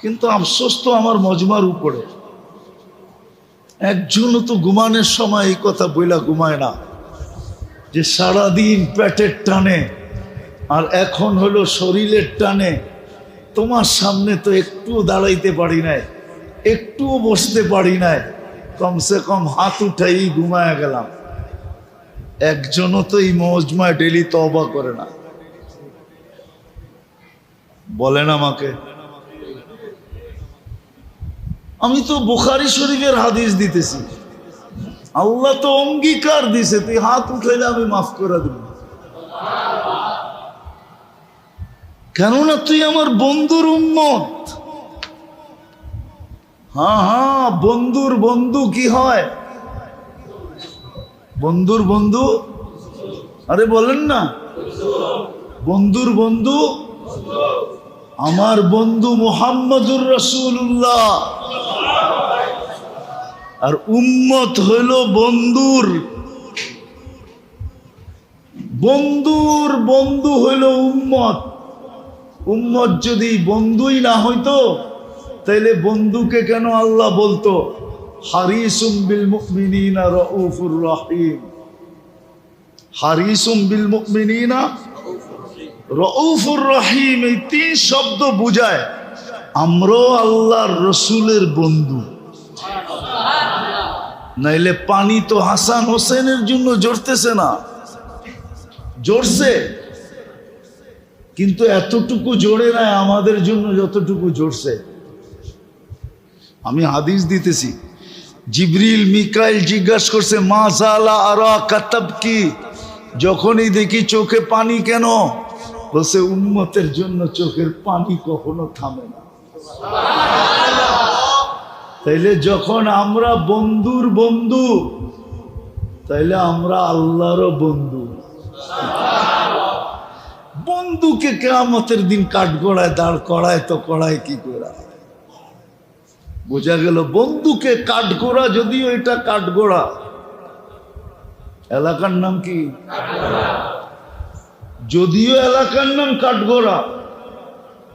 কিন্তু আফসোস তো আমার মজমার উপরে, একজনও তো ঘুমানোর সময় এই কথা বইলা ঘুমায় না যে সারাদিন পেটের টানে আর এখন হলো শরীরের টানে। তোমার সামনে তো একটুও দাঁড়াইতে পারি নাই, একটুও বসতে পারি নাই, কমসে কম হাত উঠাই ঘুমায় গেলাম। একজনও তো এই মজমায় ডেলি তওবা করে না, বলেন আমাকে। আমি তো বুখারী শরীফের হাদিস দিতেছি, আল্লাহ তো অঙ্গীকার দিছে তুই হাত উঠাইলে আমি মাফ করে দেব, কেননা তুই আমার বন্ধুর উম্মত। হ্যাঁ হ্যাঁ, বন্ধুর বন্ধু কি হয়? বন্ধুর বন্ধু, আরে বলেন না, বন্ধুর বন্ধু। আমার বন্ধু মুহাম্মদুর রাসূলুল্লাহ, আর উম্মত হইল বন্ধুর বন্ধুর বন্ধু হইল উম্মত। উম্মত যদি বন্ধুই না হইতো তাইলে বন্ধুকে কেন আল্লাহ বলতো হারিসুম বিল মুমিনিনা রাউফুর রহিম? হারিসুম বিল মুমিনিনা রাউফুর রহিম, এই তিন শব্দ বুঝায় আমরাও আল্লাহর রসুলের বন্ধু। নাইলে পানি তো হাসান হোসেনের জন্য জড়তেছে না, জড়ছে কিন্তু এতটুকু জোরে নাই আমাদের জন্য যতটুকু জড়ছে। আমি হাদিস দিতেছি, জিবরিল মিকাইল জিজ্ঞাসা করছে মা জালা আরা কাতাব কি, যখনই দেখি চোখে পানি কেন? বলছে উম্মতের জন্য চোখের পানি কখনো থামে না। তাইলে যখন আমরা বন্ধুর বন্ধু, তাইলে আমরা আল্লাহরও বন্ধু। বন্ধুকে কিয়ামতের দিন কাঠগড়ায় দাঁড় করায় তো করায় কি করা? বোঝা গেল বন্ধুকে কাঠগোড়া, যদিও এটা কাঠগোড়া, এলাকার নাম কি? যদিও এলাকার নাম কাঠগোড়া,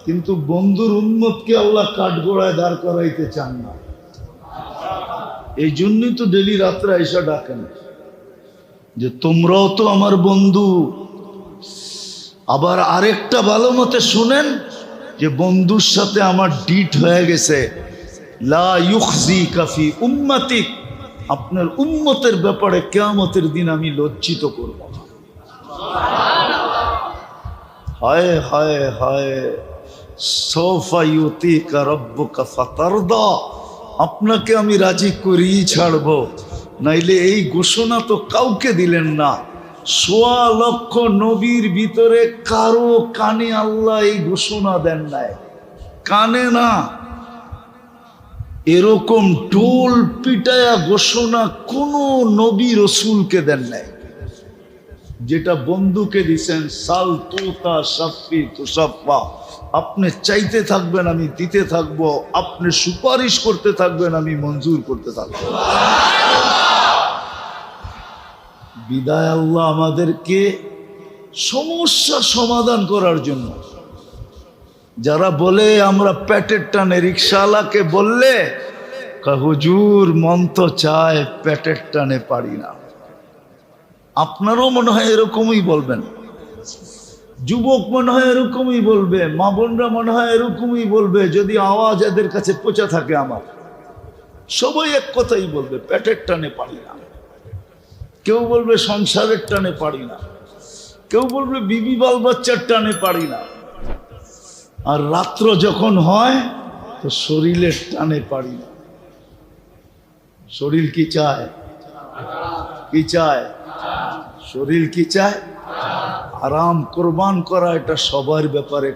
কিন্তু বন্ধুর উম্মতকে আল্লাহ কাঠগোড়ায় দাঁড় করাইতে চান না। এই জন্যই তো ডেলি রাত্রে আইসা ডাকেন যে তোমরাও তো আমার বন্ধু। আবার আরেকটা ভালো মতে শুনেন যে বন্ধুর সাথে আমার ডিট হয়ে গেছে, লা ইউখজিকা ফি উম্মতিক, আপনার উম্মতের ব্যাপারে কিয়ামতের দিন আমি লজ্জিত করব না। হায় হায় হায়, সৌফা ইউতিকা রাব্বুকা ফাতারদা, আপনাকে আমি রাজি করেই ছাড়বো, নাইলে এই ঘোষণা তো কাউকে দিলেন না। ১৬ লক্ষ নবীর ভিতরে কারো কানে আল্লাহ এই ঘোষণা দেন নাই, কানে না। এরকম ঢোল পিটায়া ঘোষণা কোন নবী রসুলকে দেন নাই, যেটা বন্ধুকে দিছেন। সাল তুতা সাফি তুসাফা, আপনি চাইতে থাকবেন আমি দিতে থাকবো, আপনি সুপারিশ করতে থাকবেন আমি মঞ্জুর করতে থাকবো। বিদায় আল্লাহ আমাদেরকে সমস্যা সমাধান করার জন্য, যারা বলে আমরা পেটের টানে, রিক্সাওয়ালাকে বললে হুজুর মন তো চায় পেটের টানে পারি না। আপনারও মনে হয় এরকমই বলবেন, যুবক মনে হয় এরকমই বলবে, মা বোনরা মনে হয় এরকমই বলবে, যদি আওয়াজ এদের কাছে পৌঁছা থাকে আমার। সবাই এক কথাই বলবে পেটের টানে পারি না। কেউ বলবে সংসারের টানে পারি না, কেউ বলবে বিবি বাল বাচ্চার টানে পারি না, আর রাত্র যখন হয় তো শরীরের টানে পারি না। শরীর কি চায়? কি চায়? শরীর কি চায়? আরাম কোরবান করা এটা সবার ব্যাপারে,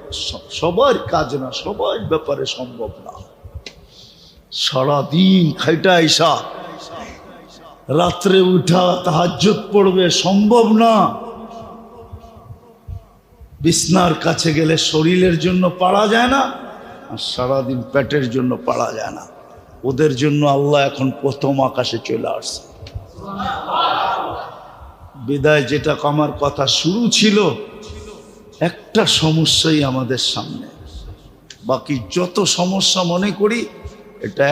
সবার কাজ না, সবার ব্যাপারে সম্ভব না। সারাদিন খাইটা আইসা রাত্রে উঠা তাহাজ্জুদ পড়বে, সম্ভব না। বিছনার কাছে গেলে শরীরের জন্য পারা যায় না, আর সারাদিন পেটের জন্য পারা যায় না। ওদের জন্য আল্লাহ এখন প্রথম আকাশে চলে আসছে। বিদায় যেটা আমার কথা শুরু ছিল, একটা সমস্যাই আমাদের সামনে, বাকি যত সমস্যা মনে করি এটা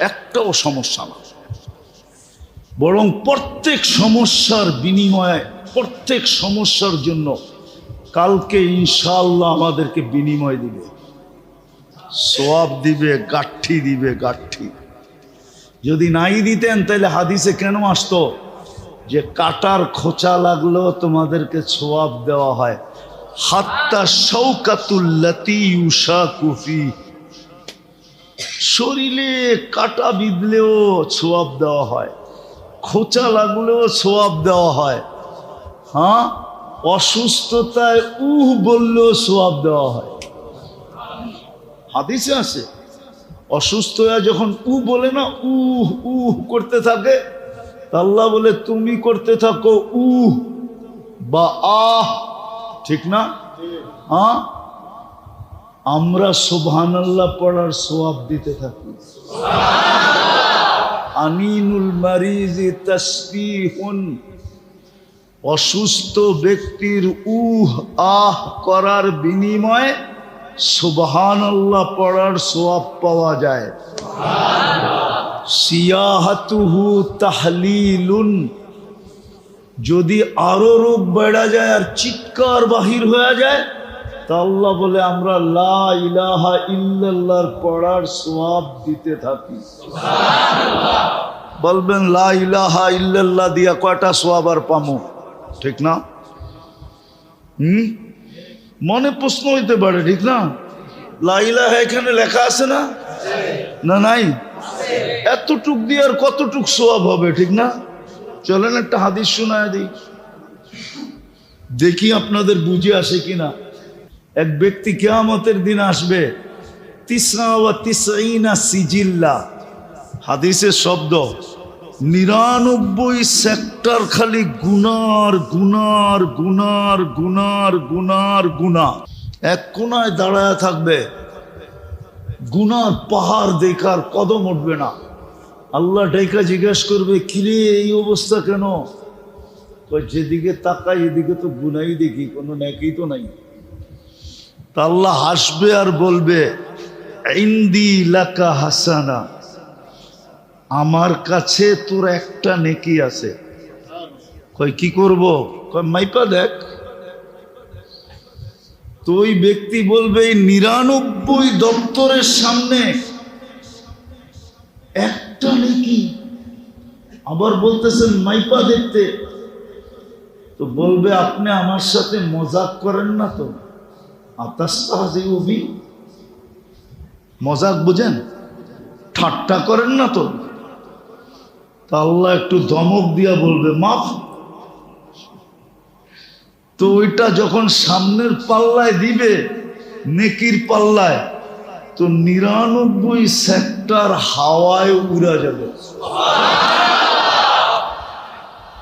একটাও সমস্যা না, বরং প্রত্যেক সমস্যার বিনিময়ে, প্রত্যেক সমস্যার জন্য কালকে ইনশাআল্লাহ আমাদেরকে বিনিময় দিবে, সওয়াব দিবে, গাঠি দিবে, গাঠি। যদি নাই দিতেন তাহলে হাদিসে কেন আসতো যে কাটার খোঁচা লাগলো তোমাদেরকে সওয়াব দেওয়া হয়, হাত্তা শাওকাতুল্লাতি ইউশাকু ফি, শরীরে কাটা বিঁধলেও সওয়াব দেওয়া হয়, খোঁচা লাগলেও সওয়াব দেওয়া হয়। হ্যাঁ, অসুস্থতায় বললেও সওয়াব দেওয়া হয়। হাদিসে আছে অসুস্থ হয়ে যখন বলে না করতে থাকে, আল্লাহ বলে তুমি করতে থাকো বা আহ, ঠিক না? হ্যাঁ, আমরা সুবহানাল্লাহ পড়ার সওয়াব দিতে থাকি। আনিনুল মারিজি তাসবিহুন, অসুস্থ ব্যক্তির আহ করার বিনিময়ে সুবহানাল্লাহ পড়ার সওয়াব পাওয়া যায়। সিয়াহাতুহু তাহলিলুন, যদি আরো রোগ বেড়া যায় আর চিৎকার বাহির হয়ে যায় তা আল্লাহ বলে আমরা লা ইলাহা ইল্লাল্লাহর পড়ার সওয়াব দিতে থাকি। বলবেন লা ইলাহা ইল্লাল্লাহ দিয়া কয়টা সওয়াব আর পামু, ঠিক না? মনে প্রশ্ন হইতে পারে, ঠিক না? লা ইলাহা এখানে লেখা আছে না? না নাই? এতটুক দিয়ে আর কতটুক সওয়াব হবে, ঠিক না? চলেন একটা হাদিস শোনায় দিই, দেখি আপনাদের বুঝে আসে কিনা। এক ব্যক্তি কিয়ামতের দিন আসবে, 99 সিজিল্লা, হাদিসের শব্দ, 99 সেক্টর খালি গুনার গুনার গুনার গুনার গুনার গুনা। এক কোনায় দাঁড়ায় থাকবে, গুনার পাহাড় দেখার কদম উঠবে না। আল্লাহ ডাইকা জিজ্ঞেস করবে, কিরে এই অবস্থা কেন? যেদিকে তাকাই এদিকে তো গুনাই দেখি, কোনো নেকি তো নাই। তা আল্লাহ হাসবে আর বলবে, ইন্দি লাকা হাসানা, আমার কাছে তোর একটা নেকি আছে। কয় কি করব? কয় মাইপা দেখ। তো ওই ব্যক্তি বলবে 99 দপ্তরের সামনে একটা নেকি, আবার বলতেছেন মাইপা দেখতে। তো বলবে আপনি আমার সাথে মজাক করেন না তো? আতাস্তাহজিউ, মজাক বুঝেন, ঠাট্টা করেন না তো? তা আল্লাহ একটু ধমক দিয়া বলবে মাফ। তো ওইটা যখন সামনের পাল্লায় দিবে, নেকির পাল্লায়, তো 99 সেক্টর হাওয়ায় উড়া যাবে,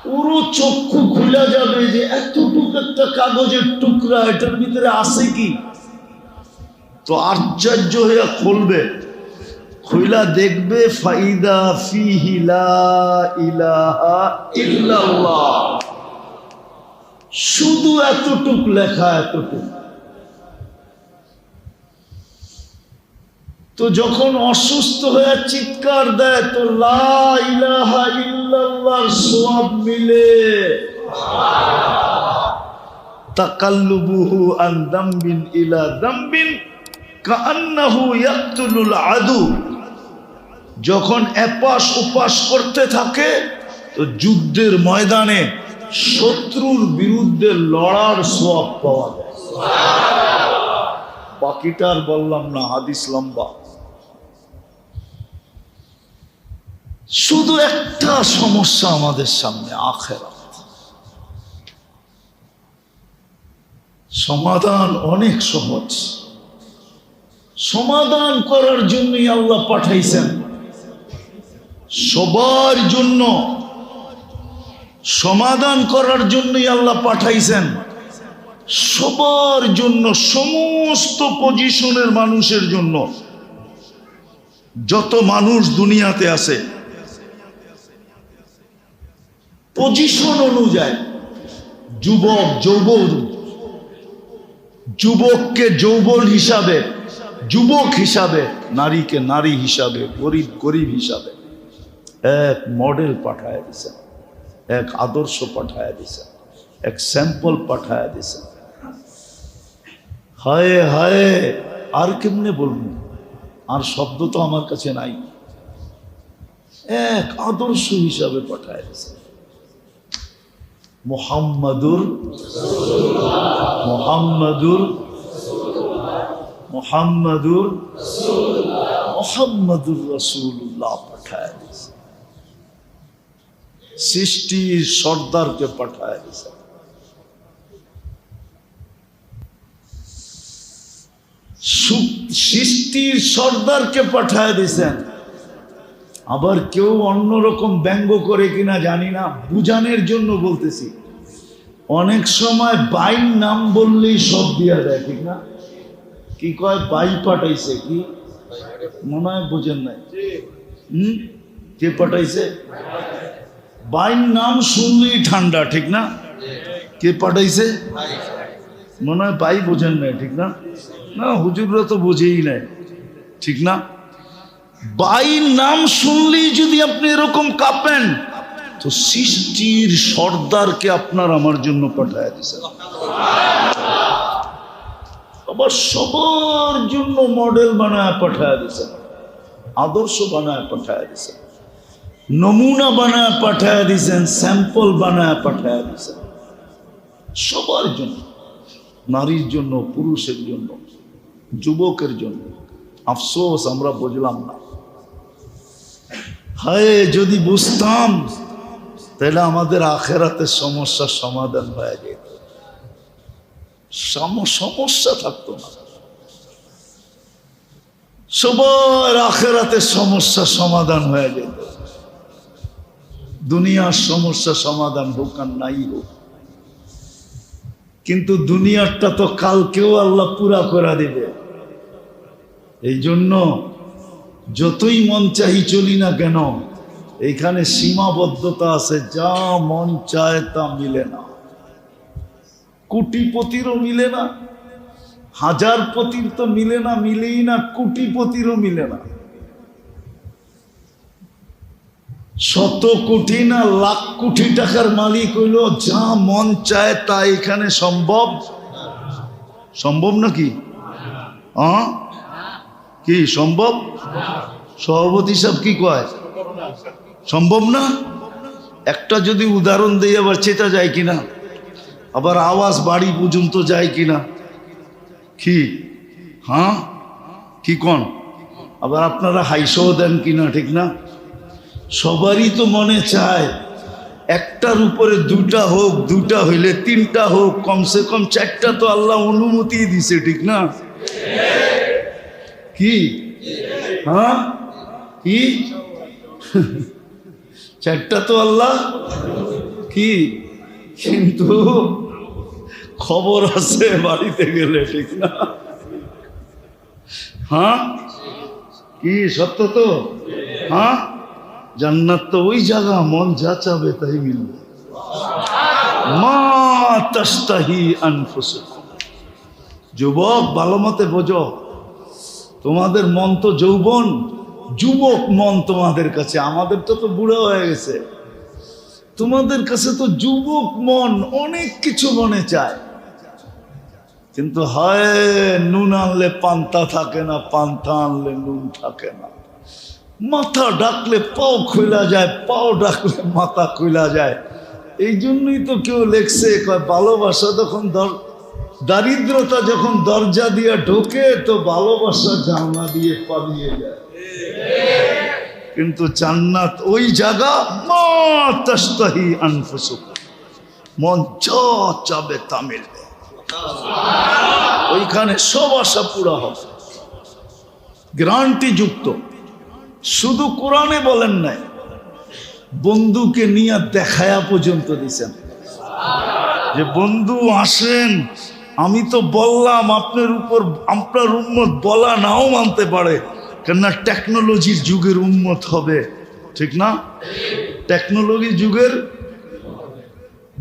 পুরো চক্ষু খুলে যাবে যে এতটুকু একটা কাগজের টুকরা, এটার ভিতরে আছে কি? তো আশ্চর্য হয়ে খুলবে, খুইলা দেখবে ফাইদা ফিহি লা ইলাহা ইল্লাল্লাহ, শুধু এতটুক লেখা, এতটুক। তো যখন অসুস্থ হয়ে চিৎকার দেয় তো লা ইলাহা ইল্লাল্লাহর সওয়াব মিলে। তাকাল্লুবুহু আন দামবিন ইলা দামবিন কাআন্নাহু ইয়াকতুলুল আদু, যখন এপাশ ওপাশ করতে থাকে তো যুদ্ধের ময়দানে শত্রুর বিরুদ্ধে লড়ার সওয়াব পাওয়া যায়। বাকিটার বললাম না, হাদিস লম্বা। শুধু একটা সমস্যা আমাদের সামনে, আখিরাত। সমাধান অনেক সহজ, সমাধান করার জন্যই আল্লাহ পাঠাইছেন, সবার জন্য সমাধান করার জন্যই আল্লাহ পাঠাইছেন, সবার জন্য, সমস্ত পজিশনের মানুষের জন্য। যত মানুষ দুনিয়াতে আছে পজিশন অনুযায়ী, যুবক যৌবন, যুবককে যৌবন হিসাবে, যুবক হিসাবে, নারীকে নারী হিসাবে, গরিব গরিব হিসাবে এক মডেল পাঠায় দিছেন, এক আদর্শ পাঠায় দিছেন, এক স্যাম্পল পাঠায় দিছেন। হায় হায়, আর কেমনে বলবো, আর শব্দ তো আমার কাছে নাই। এক আদর্শ হিসাবে পাঠায় দিছেন মুহাম্মাদুর মুহাম্মাদুর মুহাম্মাদুর মুহাম্মাদুর রাসূলুল্লাহ পাঠায় দিছে। সৃষ্টির সর্দারকে পাঠায় দিছে। সৃষ্টির সর্দারকে পাঠায় দিছেন। আবার কেউ অন্যরকম ব্যঙ্গ করে কিনা জানি না, বুঝানোর জন্য বলতেছি। অনেক সময় বাইর নাম বললেই সব দিয়া দেয়, ঠিক না? কি কয়, বাই পাঠাইছে, কি মনে হয় বোঝেন নাই? কে পাঠাইছে? বাইর নাম শুনলেই ঠান্ডা, ঠিক না? কে পাঠাইছে? মনে হয় বাই বোঝেন নাই, ঠিক না? না, হুজুররা তো বোঝেই নাই, ঠিক না? বাইর নাম শুনলেই যদি আপনি এরকম কাঁপেন, তো সৃষ্টির সর্দারকে আপনার আমার জন্য পাঠায় দিয়েছেন। আবার সবার জন্য মডেল বানায় পাঠায় দিয়েছেন, আদর্শ বানায় পাঠায় দিয়েছেন, নমুনা বানায় পাঠায় দিয়েছেন, স্যাম্পল বানায় পাঠায় দিয়েছেন। সবার জন্য, নারীর জন্য, পুরুষের জন্য, যুবকের জন্য। আফসোস আমরা বুঝলাম না। হায়, যদি বুঝতাম তাহলে আমাদের আখেরাতের সমস্যার সমাধান হয়ে যেত, সমস্যা থাকতো না। সবার আখেরাতের সমস্যা সমাধান হয়ে যেত। দুনিয়ার সমস্যা সমাধান হোক আর নাই হোক, কিন্তু দুনিয়ারটা তো কালকেও আল্লাহ পুরা করে দিবে। এই জন্য যতই মন চাই চলি না কেন, এইখানে সীমাবদ্ধতা আছে। যা মন চায় তা মিলে না। কোটিপতিরও মিলে না, হাজার পতির তো মিলে না, মিলেই না, কোটিপতিরও মিলে না। শত কোটি না লাখ কোটি টাকার মালিক হইল, যা মন চায় তা এখানে সম্ভব? সম্ভব নাকি? কি সম্ভব? সভাপতি সাহেব কি কয়? সম্ভব না। একটা যদি উদাহরণ দিয়ে আবার চেতা যায় কিনা, আবার আওয়াজ বাড়ি পর্যন্ত যায় কিনা, কি কি কন? আবার আপনারা হাইসও দেন কিনা, ঠিক না? সবারই তো মনে চায় একটার উপরে দুটা হোক, দুটা হইলে তিনটা হোক, কমসে কম চারটা তো আল্লাহ অনুমতি দিছে, ঠিক না? কি কি চারটা তো আল্লাহ কি, কিন্তু খবর আছে বাড়িতে গেলে, ঠিক না? কি সত্য তো? জান্নাত তো ওই জায়গা, মন যা চাবে তাই মিলবে। মা তাস্তাহি আনফুসুকুম। যুবক, ভালো মতে বোঝো, তোমাদের মন তো যৌবন, যুবক মন তোমাদের কাছে। আমাদের তো বুড়ো হয়ে গেছে, তোমাদের কাছে তো যুবক মন, অনেক কিছু মনে চায়। কিন্তু হয় নুন আনলে পান্তা থাকে না, পান্তা আনলে নুন থাকে না। মাথা ডাকলে পাও খুলা যায়, পাও ডাকলে মাথা খুলা যায়। এই জন্যই তো কেউ লেখছে, ভালোবাসা যখন দারিদ্রতা যখন দরজা দিয়ে ঢোকে, তো ভালোবাসা জানলা দিয়ে পালিয়ে যায়। কিন্তু জান্নাত ওই জায়গা, মা তাস্তাহি আনফুসুকুম, মন যা চাবে তা মিলবে। ওইখানে সব আশা পুরা হবে, গ্যারান্টি যুক্ত। শুধু কোরআনে বলেন নাই, বন্ধুকে নিয়ে দেখায়া পর্যন্ত দিছেন যে বন্ধু আসেন। আমি তো বললাম আপনার উপর, আপনার উম্মত বলা নাও মানতে পারে, কেননা টেকনোলজির যুগের উম্মত হবে, ঠিক না? টেকনোলজি যুগের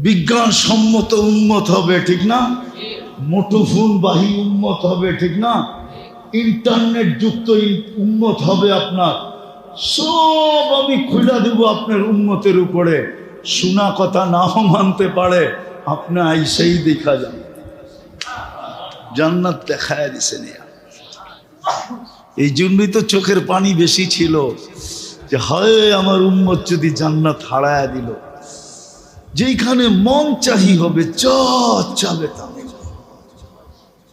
বিজ্ঞান সম্মত উম্মত হবে, ঠিক না? মুঠোফোন বাহী উম্মত হবে, ঠিক না? ইন্টারনেট যুক্ত উম্মত হবে আপনার, সব আমি খুলে দেব আপনার উম্মতের উপরে। শোনা কথা নাও মানতে পারে, আপনি আইসেই দেখা যান, জান্নাত দেখায় দিছেন। এই জন্যই তো চোখের পানি বেশি ছিল, যে হয় আমার উম্মত যদি জান্নাত হারায় দিল। যেখানে মন চাহি হবে, চাবে তা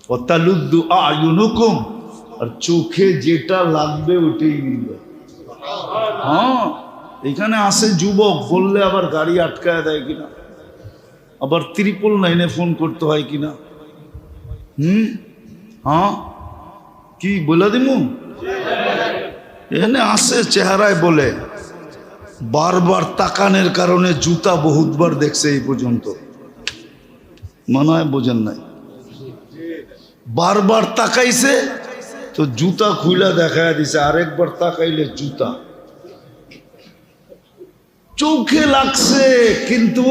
ওয়াতালুদ্দু আয়ুনুকুম, আর চোখে যেটা লাগবে ওটাই মিলবে। হ্যাঁ, এখানে আসে যুবক, বললে আবার গাড়ি আটকায় দেয় কিনা, আবার 999 ফোন করতে হয় কিনা। হ্যাঁ, কি বলে দিমু? এখানে আসে চেহারায় বলে, বারবার তাকানের কারণে জুতা বহুতবার দেখছে এই পর্যন্ত, মনে হয় বোঝেন নাই। বারবার তাকাইছে তো জুতা খুইলা দেখায় দিছে, আরেকবার তাকাইলে জুতা চোখে লাগছে, কিন্তু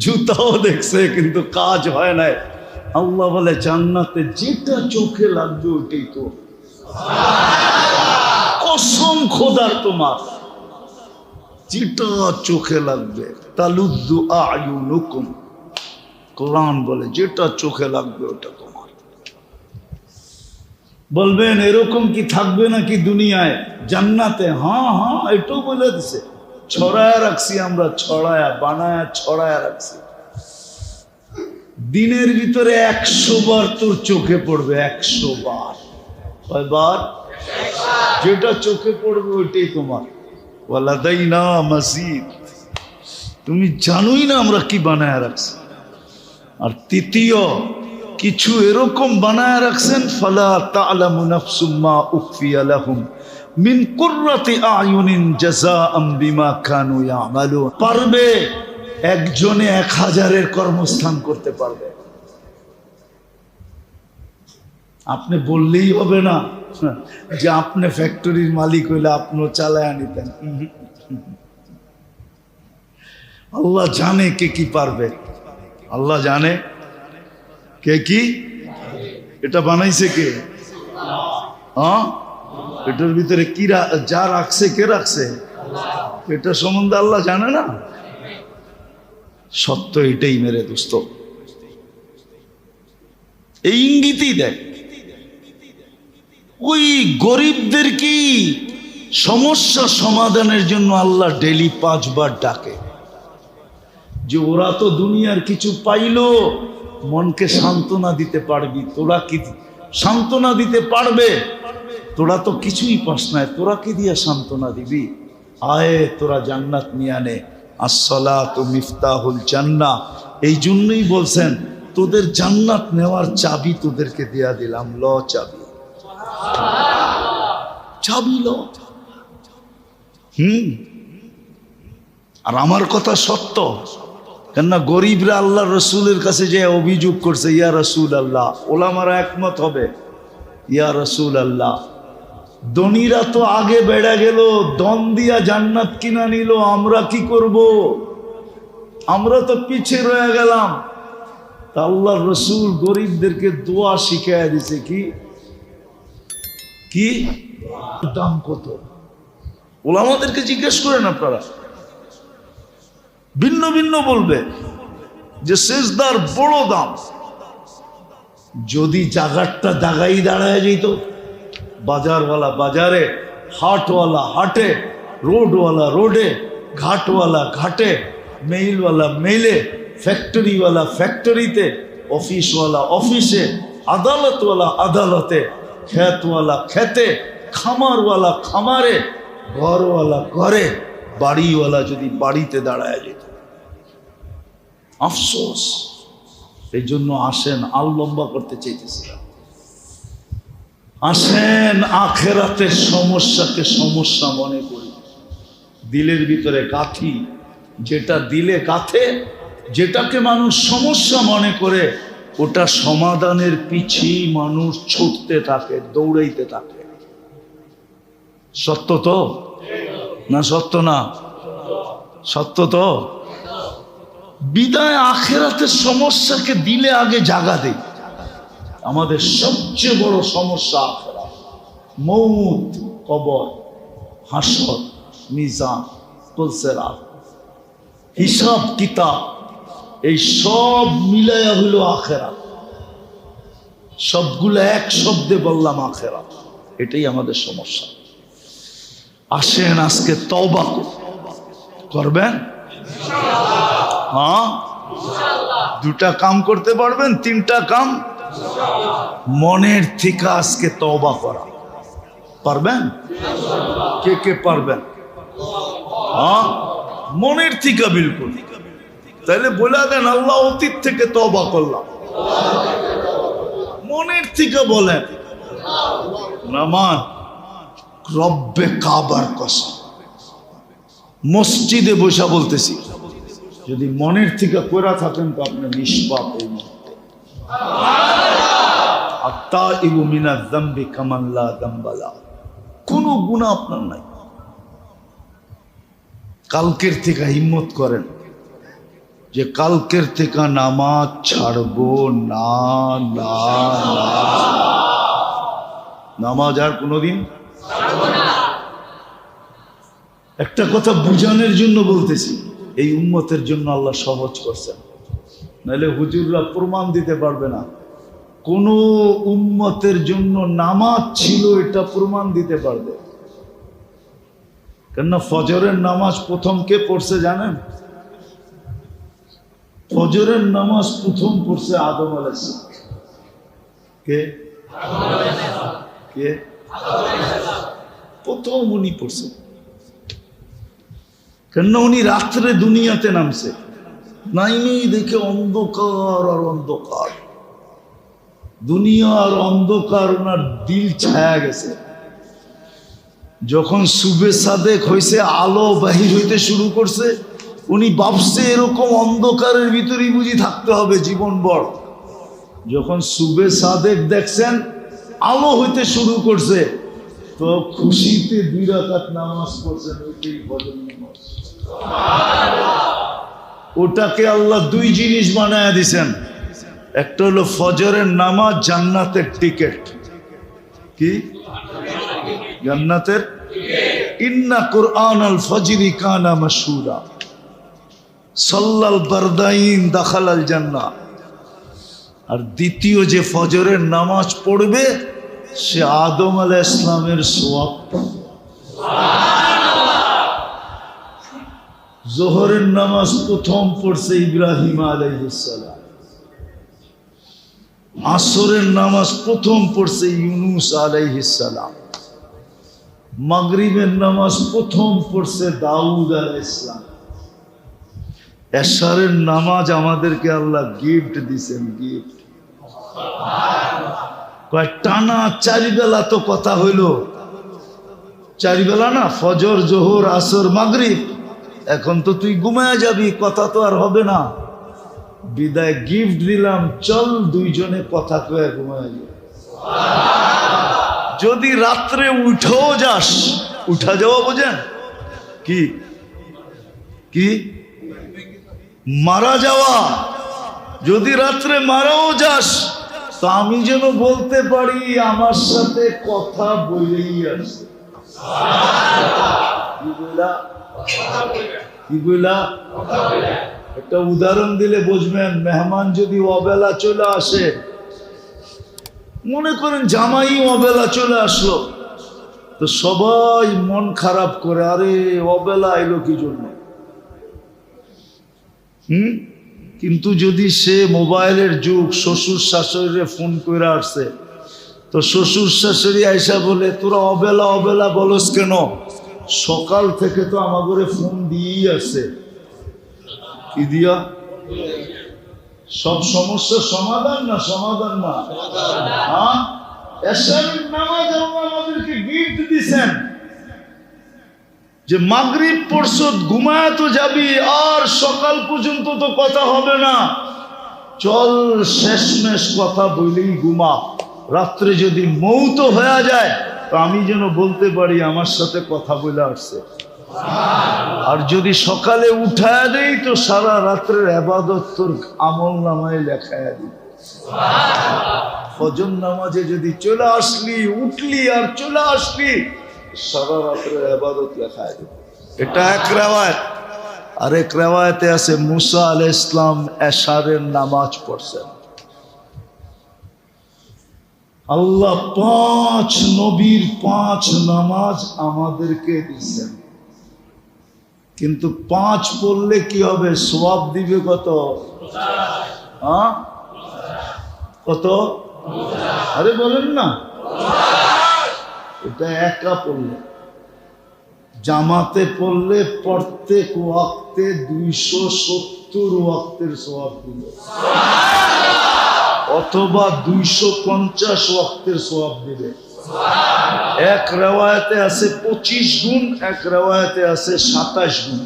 জুতাও দেখছে, কিন্তু কাজ হয় নাই। আল্লাহ বলে জান্নাতে যেটা চোখে লাগবে ওটাই তো। কসম খোদার তোমার, যেটা চোখে লাগবে। তালুদ্দু আয়ুনুকুম, কোরআন বলে যেটা চোখে লাগবে ওটা তোমার। বলবেন এরকম কি থাকবে নাকি দুনিয়ায় জান্নাতে? হ্যাঁ হ্যাঁ, এটাও বলে দিছে। ছড়ায় রাখছি আমরা, বানায়া ছড়ায় রাখছি। দিনের ভিতরে 100 বার তোর চোখে পড়বে, 100 বার। কয়বার? যেটা চোখে পড়বে ওইটাই তোমার। ওয়ালাদাইনা মাজিদ, তুমি জানোই না আমরা কি বানায় রাখছি। আর তৃতীয় কিছু এরকম বানায় রাখছেন, ফালা তা'লামু নাফসুম মা উখফিয়া লাহুম মিন কুররাতি আয়ুনিন জাযাআম বিমা কানু ইয়ামালুন। পারবে একজনে 1000-এর কর্মস্থান করতে পারবে। আপনি বললেই হবে না যে আপনি ফ্যাক্টরির মালিক হইলে আপনিও চালায় নিতেন। আল্লাহ জানে কে কি পারবে, আল্লাহ জানে কে কি। এটা বানাইছে কে? হ্যাঁ, এটার ভিতরে কি যা রাখছে, কে রাখছে? এটা সম্বন্ধে আল্লাহ জানে না? সত্য এটাই মেরে দোস্ত, এই ইঙ্গিতই দেয়। ওই গরিবদের কি সমস্যা সমাধানের জন্য আল্লাহ ডেলি 5 বার ডাকে, যে ওরা তো দুনিয়ার কিছু পাইলো, মনকে সান্ত্বনা দিতে পারবি, তোরা কি সান্ত্বনা দিতে পারবে? তোরা তো কিছুই পাস নাই, তোরা কি দিয়ে সান্ত্বনা দিবি? আয়ে তোরা জান্নাত নিয়ে আনে, আসসালাতু মিফতাহুল জান্নাহ। এই জন্যই বলছেন তোদের জান্নাত নেওয়ার চাবি তোদেরকে দেয়া দিলাম, ল চাবি, চাবি ল। আর আমার কথা সত্য, কেননা গরিবরা আল্লাহ রসুলের কাছে যে অভিযোগ করছে, ইয়া রসুল আল্লাহ, ওলামারা একমত হবে, ইয়া রসুল আল্লাহ, ধনীরা তো আগে বেড়ে গেল, দন দিয়া জান্নাত কিনা নিল, আমরা কি করব? আমরা তো পিছিয়ে রয়ে গেলাম। তা আল্লাহ রসুল গরিবদেরকে দোয়া শিখাইয়া দিছে, কি কি দাম কত? ওলামাদেরকে জিজ্ঞেস করেন আপনারা, ভিন্ন ভিন্ন বলবে যে সেজদার বড় দাম। যদি জাগারটা জাগাই দাঁড়ায় যেত, বাজারওয়ালা বাজারে, হাটওয়ালা হাটে, রোডওয়ালা রোডে, ঘাটওয়ালা ঘাটে, মেইলওয়ালা মেইলে, ফ্যাক্টরিওয়ালা ফ্যাক্টরিতে, অফিসওয়ালা অফিসে, আদালতওয়ালা আদালতে, ক্ষেতওয়ালা খেতে, খামারওয়ালা খামারে, ঘরওয়ালা ঘরে, বাড়িওয়ালা যদি বাড়িতে দাঁড়ায় যেত। আফসোস। এই জন্য আসেন, আল লম্বা করতে চাইতেছি, আসেন আখেরাতের সমস্যাকে সমস্যা মনে করি। দিলের ভিতরে গাঁথি, যেটা দিলে গাঁথে, যেটাকে মানুষ সমস্যা মনে করে, ওটা সমাধানের পিছেই মানুষ ছুটতে থাকে, দৌড়াইতে থাকে। সত্য তো না? সত্য না? সত্য তো। বিদায় আখেরাতের সমস্যাকে দিলে আগে জাগা দেই, আমাদের সবচেয়ে বড় সমস্যা আখিরাত, মৌত, কবর, হাসর, মিজান, পুলসিরাত, হিসাব কিতাব, এই সব মিলায়া হইল আখিরাত। সবগুলো এক শব্দে বললাম আখিরাত। এটাই আমাদের সমস্যা। আসেন আজকে তওবা করবেন। হ্যাঁ, দুটা কাম করতে পারবেন, তিনটা কাম। মনের থেকে আজকে তওবা করা পারবেন? কে কে পারবেন? হ্যাঁ, মনের থেকে বিলকুল। তাহলে বলে দেন, আল্লাহ অতীত থেকে তওবা করলাম। মনের থেকে বলেন, নামান রব্বে কাবার কসম, মসজিদে বসা বলতেছি, যদি মনের থেকে কইরা থাকেন তো আপনি নিষ্পাপ। এই মুহূর্তে আত্তাইবু মিনাজ যামবি কামান লা যামবা লা, কোনো গুনাহ আপনার নাই। কালকের থেকে হিম্মত করেন যে কালকের থেকে নামাজ ছাড়বো না, না, না। নামাজ আর কোনোদিন। একটা কথা বুঝানোর জন্য বলতেছি, এই উম্মতের জন্য আল্লাহ সহজ করছেন, নাহলে হুজুররা প্রমাণ দিতে পারবে না কোন উম্মতের জন্য নামাজ ছিল, এটা প্রমাণ দিতে পারবে। কেননা ফজরের নামাজ প্রথম কে পড়ছে জানেন? ফজরের নামাজ প্রথম পড়ছে আদম আলাইহিস সালাম। কে? কে? প্রথম উনি পড়ছে। কেননা উনি রাত্রে দুনিয়াতে নামছে, নাইমেই দেখে অন্ধকার আর অন্ধকার, দুনিয়া আর অন্ধকার, ওনার দিল ছায়া গেছে। যখন সুবে সাদেক হয়েছে, আলো বাহির হইতে শুরু করছে, উনি ভাবছে এরকম অন্ধকারের ভিতরেই বুঝি থাকতে হবে জীবনভর। যখন সুবে সাদেক দেখছেন আলো হইতে শুরু করছে, তো খুশিতে 2 রাকাত নামাজ পড়ছেন। ওইটাই ফজর নামাজ। ওটাকে আল্লাহ 2 জিনিস বানায়া দিছেন। একটা হলো ফজরের নামাজ জান্নাতের টিকিট। কি? জান্নাতের ইন্না কুরআনাল ফজরি কানা মাশহুরা সাল্লাল বারদাইন দাখালাল জান্নাহ। আর দ্বিতীয় যে ফজরের নামাজ পড়বে সে আদম আলাইহিস সালামের সওয়াব পাবে। জোহরের নামাজ প্রথম পড়ছে ইব্রাহিম আলাইহিস সালাম, আসরের নামাজ প্রথম পড়ছে ইউনুস আলাইহিস সালাম, মাগরিবের নামাজ প্রথম পড়ছে দাউদ আলাইহিস সালাম, এশারের নামাজ আমাদেরকে আল্লাহ গিফট দিছেন, গিফট। টানা 4 বেলা তো কথা হইল, 4 বেলা না, ফজর, জোহর, আসর, মাগরিব। এখন তো তুই ঘুমায় যাবি, কথা তো আর হবে না। বিদায় গিফট দিলাম, চল 2 জনে কথা কয়ে ঘুমায় যাবে। যদি রাত্রে উঠেও যাস, উঠা যাওয়া বোঝেন কি? কি? মারা যাওয়া। যদি রাত্রে মারাও যাস, তো আমি যেন বলতে পারি আমার সাথে কথা বলেই আসছে। কি বলা? কি বলা? একটা উদাহরণ দিলে বুঝবেন। মেহমান যদি অবেলা চলে আসে, মনে করেন জামাই অবেলা চলে আসলো, তো সবাই মন খারাপ করে, আরে অবেলা এলো কি জন্য? কিন্তু যদি সে মোবাইলের যুগ, শ্বশুর শাশুড়িরে ফোন করে আসছে, তো শ্বশুর শাশুড়ি আইসা বলে, তোরা অবেলা অবেলা বলস কেন? সকাল থেকে তো আমাদের ফোন দিয়েই আছে। কি দিয়া? সব সমস্যার সমাধান না? সমাধান না। হ্যাঁ, এশারের নামাজ আল্লাহ আমাদেরকে গিফট দিছেন যে মাগরিব পড়ছো, ঘুমায় তো যাবি, আর সকাল পর্যন্ত তো কথা হবে না, চল শেষমেশ কথা বলেই ঘুমা। রাত্রে যদি মৌত হয়ে যায়, তো আমি যেন বলতে পারি আমার সাথে কথা বলে আসছে। আর যদি সকালে উঠায় দেই, তো সারা রাত্রের ইবাদত তোর আমল নামায় লেখায় দিই। ফজর নামাজে যদি চলে আসলি, উঠলি আর চলে আসলি, সারা রাতের ইবাদত লেখায় দেবে। এটা এক রেওয়ায়েত। আরেক রেওয়ায়েতে আছে মুসা আলাইহিস সালাম এশারের নামাজ পড়ছেন। আল্লাহ 5 নবীর 5 নামাজ আমাদেরকে দিচ্ছেন, কিন্তু 5 পড়লে কি হবে? সওয়াব দিবে কত? কত? আরে বলেন না। এটা একা পড়লে, জামাতে পড়লে প্রত্যেক ওয়াক্তে 270 ওয়াক্তের সওয়াব দিবে, অথবা 250 ওয়াক্তের সওয়াব দিবে। এক রিওয়ায়াতে আছে 25 গুণ, এক রিওয়ায়াতে আছে 27 গুণ।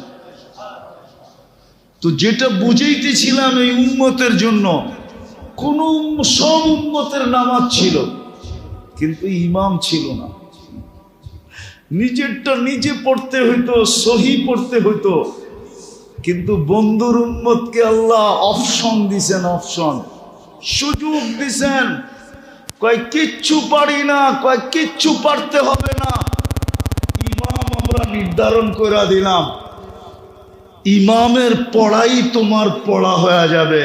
তো যেটা বুঝাইতেছিলাম, এই উম্মতের জন্য কোন সব উম্মতের নামাজ ছিল, কিন্তু ইমাম ছিল না। নিজেরটা নিজে পড়তে হইতো, সহি পড়তে হইতো। কিন্তু বন্ধুর উম্মতকে আল্লাহ অপশন দিছেন, অপশন, সুযোগ দিছেন। কয় কিচ্ছু পারি না, কয় কিচ্ছু পারতে হবে না, ইমাম আমরা নির্ধারণ করে দিলাম, ইমামের পড়াই তোমার পড়া হয়ে যাবে।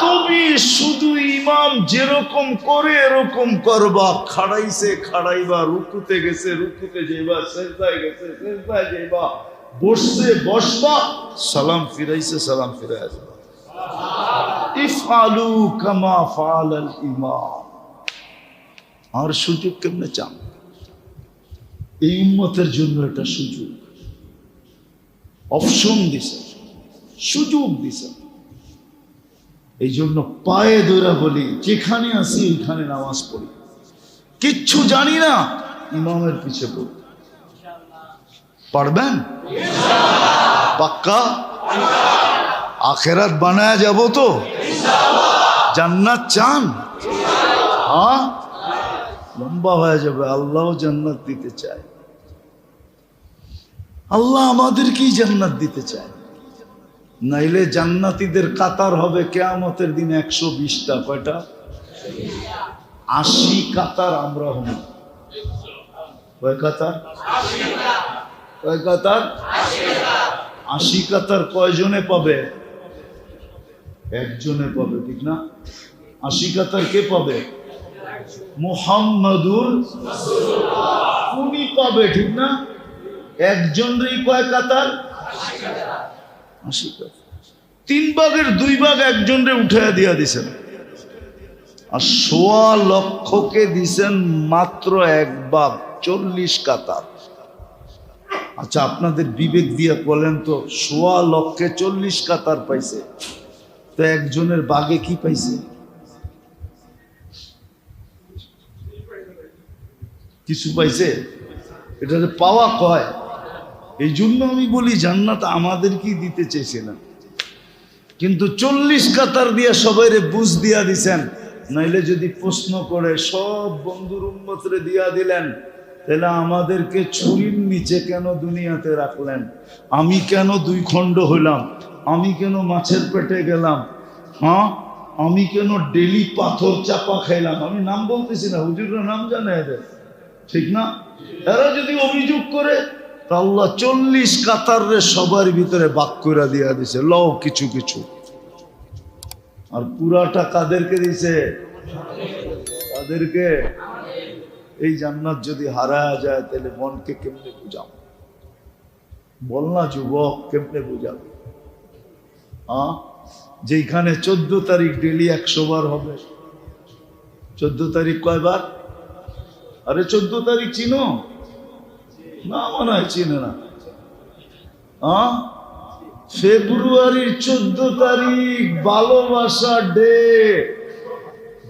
তুমি শুধু ইমাম যেরকম করে এরকম করবা। খাড়াইছে খাড়াইবা, রুকুতে গেছে রুকুতে যাইবা, সিজদায় গেছে সিজদায় যাইবা, বসছে বসবা, সালাম ফিরাইছে সালাম ফিরাইয়া যাবা। ইফআলু কামা ফাআলাল ইমাম। আর সুযোগ কেমনে চান? এই উম্মতের জন্য এটা সুযোগ, অপশন দিছে, সুযোগ দিছে। এই জন্য পায়ে ধরে বলি, যেখানে আসি ওইখানে নামাজ পড়ি। কিচ্ছু জানি না, ইমামের পিছে পড়ি। পারবেন? পাক্কা? আখেরাত বানায়া যাব তো? জান্নাত চান? হ্যাঁ, লম্বা হয়ে যাবে। আল্লাহ জান্নাত দিতে চায়, আল্লাহ আমাদেরকেই জান্নাত দিতে চায়। নাইলে জান্নাতীদের কাতার হবে কিয়ামতের দিন 120টা। কয়টা? 80 কাতার আমরা হব। কয় কাতার? কয় কাতার? 80 কাতার। কয়জনে পাবে? একজনে পাবে, ঠিক না? 80 কাতার কে পাবে? মুহাম্মাদুর রাসূলুল্লাহ, উনি পাবে, ঠিক না? একজনেরই কয় কাতার? 80 কাতার। 3 ভাগের 2 ভাগ একজনরে উঠাইয়া দিয়া দিছেন, আর 1.25 লক্ষকে দিছেন মাত্র 1 ভাগ, 40 কাতার। আচ্ছা, আপনাদের বিবেক দিয়ে বলেন তো, 1.25 লক্ষে 40 কাতার পাইছে, তো একজনের বাগে কি পাইছে? কিছু পাইছে? এটা পাওয়া কয়। এই জন্য আমি বলি জান্নাত আমাদেরকেই দিতে চেয়েছিলেন, কিন্তু 40 কাতার দিয়ে সবাইরে বুঝ দিয়া দিছেন। নাইলে যদি প্রশ্ন করে সব বন্ধুর উম্মতরে দিয়া দিলেন, তাহলে আমাদেরকে ছুরির নিচে কেন দুনিয়াতে রাখলেন? আমি কেন 2 খণ্ড হইলাম? আমি কেন মাছের পেটে গেলাম? হ্যাঁ, আমি কেন ডেলি পাথর চাপা খাইলাম? আমি নাম বলতেছি না, হুজুররা নাম জানে এদের, ঠিক না? এরা যদি অভিযোগ করে, তা আল্লাহ 40 কাতার রে সবার ভিতরে ভাগ করে দিয়া দিছে, লও কিছু কিছু। আর পুরাটা কাদেরকে দিছে? তাদেরকে। এই জান্নাত যদি হারায় যায়, তাহলে মনকে কেমনে বুঝাও? বল না যুবক, কেমনে বুঝাও? হ্যাঁ, যেখানে 14 তারিখ ডেলি 100 বার হবে। 14 তারিখ কয়বার? আরে 14 তারিখ চিনো না? মনে হয় চিনে না। হ্যাঁ, ফেব্রুয়ারির 14 তারিখ ভালোবাসা ডে।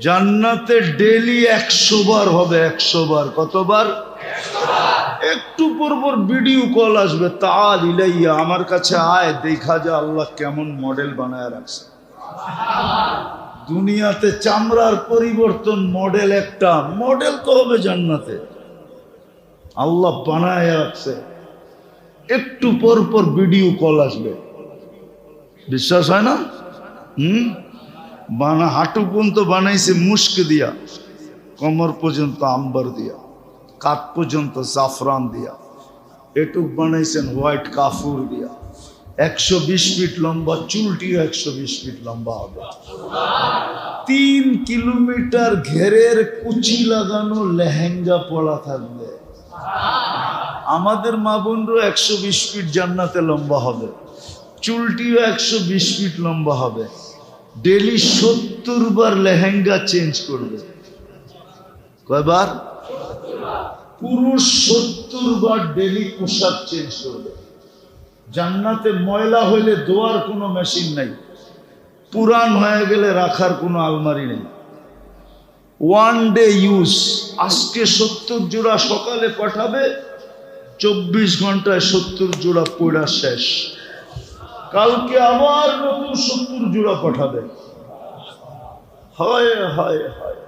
জান্নাতে ডেলি 100 বার হবে, 100 বার। কতবার? 100 বার। একটু পরপর ভিডিও কল আসবে, তাআল ইলাইয়া, আমার কাছে আয়, দেখা যা আল্লাহ কেমন মডেল বানায় রাখছে। দুনিয়াতে চামড়ার পরিবর্তন, মডেল একটা, মডেল তো হবে জান্নাতে, আল্লাহ বানায় রাখছে। একটু পরপর ভিডিও কল আসবে। বিশ্বাস হয় না? হাঁটু পর্যন্ত বানাইছে মুস্ক দিয়া, কোমর পর্যন্ত আম্বার দিয়া, কাত পর্যন্ত জাফরান দিয়া, এটুক বানাইছেন হোয়াইট কাফুর দিয়া। 120 ফিট লম্বা, চুলটিও 120 ফিট লম্বা হবে। 3 কিলোমিটার ঘেরের কুচি লাগানো লেহেঙ্গা পরা থাকবে। আমাদের মা বোনরও 120 ফিট জান্নাতে লম্বা হবে, চুলটিও 120 ফিট লম্বা হবে। ডেলি 70 বার লেহেঙ্গা চেঞ্জ করবে। কয়বার? পুরুষ 70 বার ডেলি পোশাক চেঞ্জ করবে। জান্নাতে ময়লা হইলে ধোয়ার কোনো মেশিন নাই, পুরান হয়ে গেলে রাখার কোনো আলমারি নেই। One day use. আজকে 70 জোড়া সকালে পাঠাবে, 24 ঘন্টায় 70 জোড়া পড়া শেষ। কালকে আবার নতুন 70 জোড়া পাঠাবে। হয় হয় হয়।